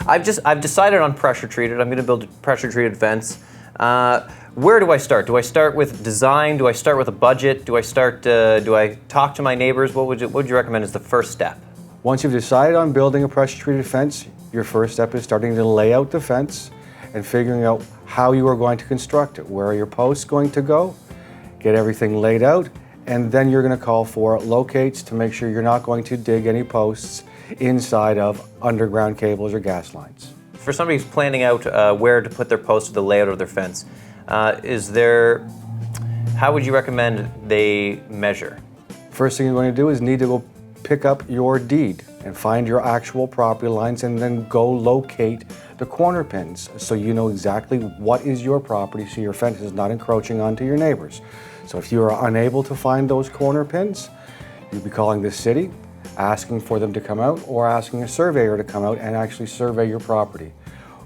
I've decided on pressure treated. I'm going to build a pressure treated fence. Where do I start? Do I start with design? Do I start with a budget? Do I talk to my neighbors? What would you recommend as the first step? Once you've decided on building a pressure treated fence, your first step is starting to lay out the fence and figuring out how you are going to construct it. Where are your posts going to go? Get everything laid out, and then you're going to call for locates to make sure you're not going to dig any posts inside of underground cables or gas lines. For somebody who's planning out where to put their posts or the layout of their fence, how would you recommend they measure? First thing you're going to do is need to go pick up your deed and find your actual property lines, and then go locate the corner pins so you know exactly what is your property, so your fence is not encroaching onto your neighbors. So if you are unable to find those corner pins, you'll be calling the city, asking for them to come out, or asking a surveyor to come out and actually survey your property.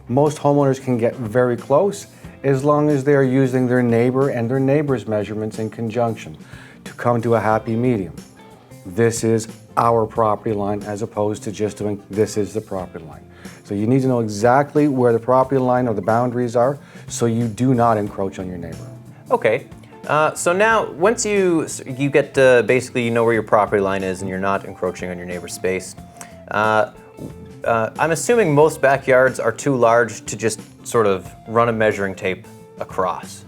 Most homeowners can get very close as long as they are using their neighbor and their neighbor's measurements in conjunction to come to a happy medium. This is our property line, as opposed to just doing this is the property line. So you need to know exactly where the property line or the boundaries are so you do not encroach on your neighbor. Okay. So now, once you get basically you know where your property line is and you're not encroaching on your neighbor's space, I'm assuming most backyards are too large to just sort of run a measuring tape across.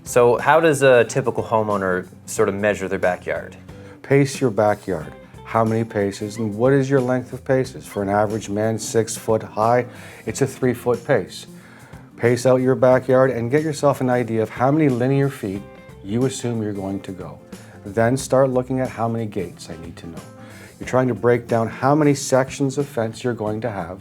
So how does a typical homeowner sort of measure their backyard? Pace your backyard. How many paces and what is your length of paces? For an average man 6 foot high, it's a 3 foot pace. Pace out your backyard and get yourself an idea of how many linear feet you assume you're going to go. Then start looking at how many gates I need to know. You're trying to break down how many sections of fence you're going to have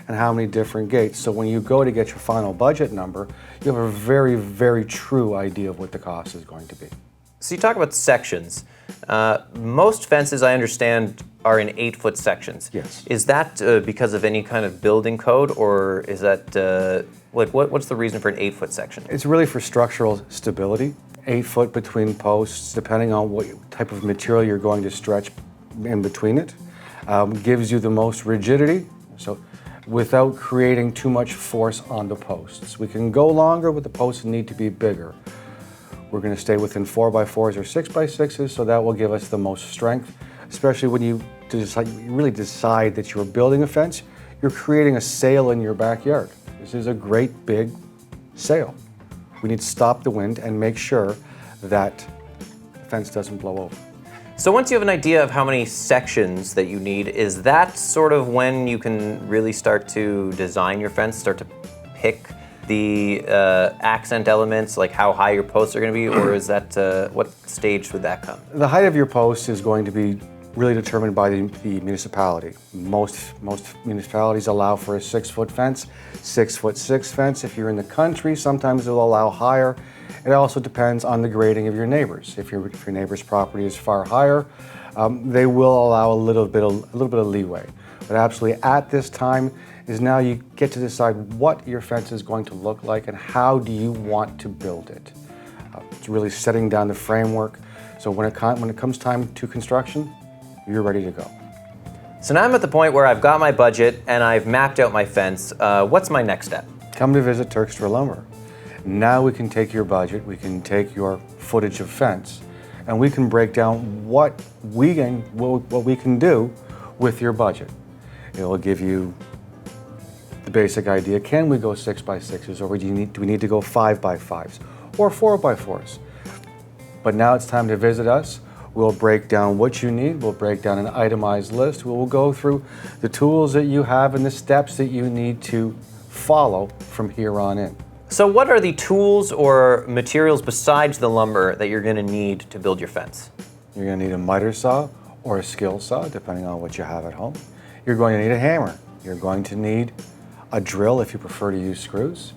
and how many different gates. So when you go to get your final budget number, you have a very, very true idea of what the cost is going to be. So you talk about sections. Most fences, I understand, are in 8 foot sections. Yes. Is that because of any kind of building code, or is that, what's the reason for an 8 foot section? It's really for structural stability. 8 foot between posts, depending on what type of material you're going to stretch in between it, gives you the most rigidity, so without creating too much force on the posts. We can go longer, but the posts need to be bigger. We're going to stay within 4x4s or 6x6s, so that will give us the most strength, especially when you really decide that you're building a fence. You're creating a sail in your backyard. This is a great big sail. We need to stop the wind and make sure that the fence doesn't blow over. So once you have an idea of how many sections that you need, is that sort of when you can really start to design your fence, start to pick the accent elements, like how high your posts are going to be, or is that, what stage would that come? The height of your post is going to be really determined by the municipality. Most municipalities allow for a 6 foot fence, 6'6" fence. If you're in the country, sometimes they'll allow higher. It also depends on the grading of your neighbors. If your neighbor's property is far higher, they will allow a little bit of leeway. But absolutely, at this time is now you get to decide what your fence is going to look like and how do you want to build it. It's really setting down the framework. So when it comes time to construction, you're ready to go. So now I'm at the point where I've got my budget and I've mapped out my fence. What's my next step? Come to visit Turkstra Lumber. Now we can take your budget, we can take your footage of fence, and we can break down what we can do with your budget. It will give you the basic idea. Can we go 6x6s, or do we need to go 5x5s or 4x4s? But now it's time to visit us. We'll break down what you need. We'll break down an itemized list. We'll go through the tools that you have and the steps that you need to follow from here on in. So what are the tools or materials besides the lumber that you're going to need to build your fence? You're going to need a miter saw or a skill saw, depending on what you have at home. You're going to need a hammer. You're going to need a drill if you prefer to use screws.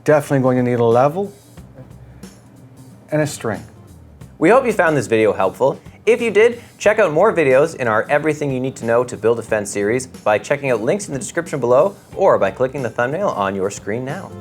Definitely going to need a level and a string. We hope you found this video helpful. If you did, check out more videos in our Everything You Need to Know to Build a Fence series by checking out links in the description below or by clicking the thumbnail on your screen now.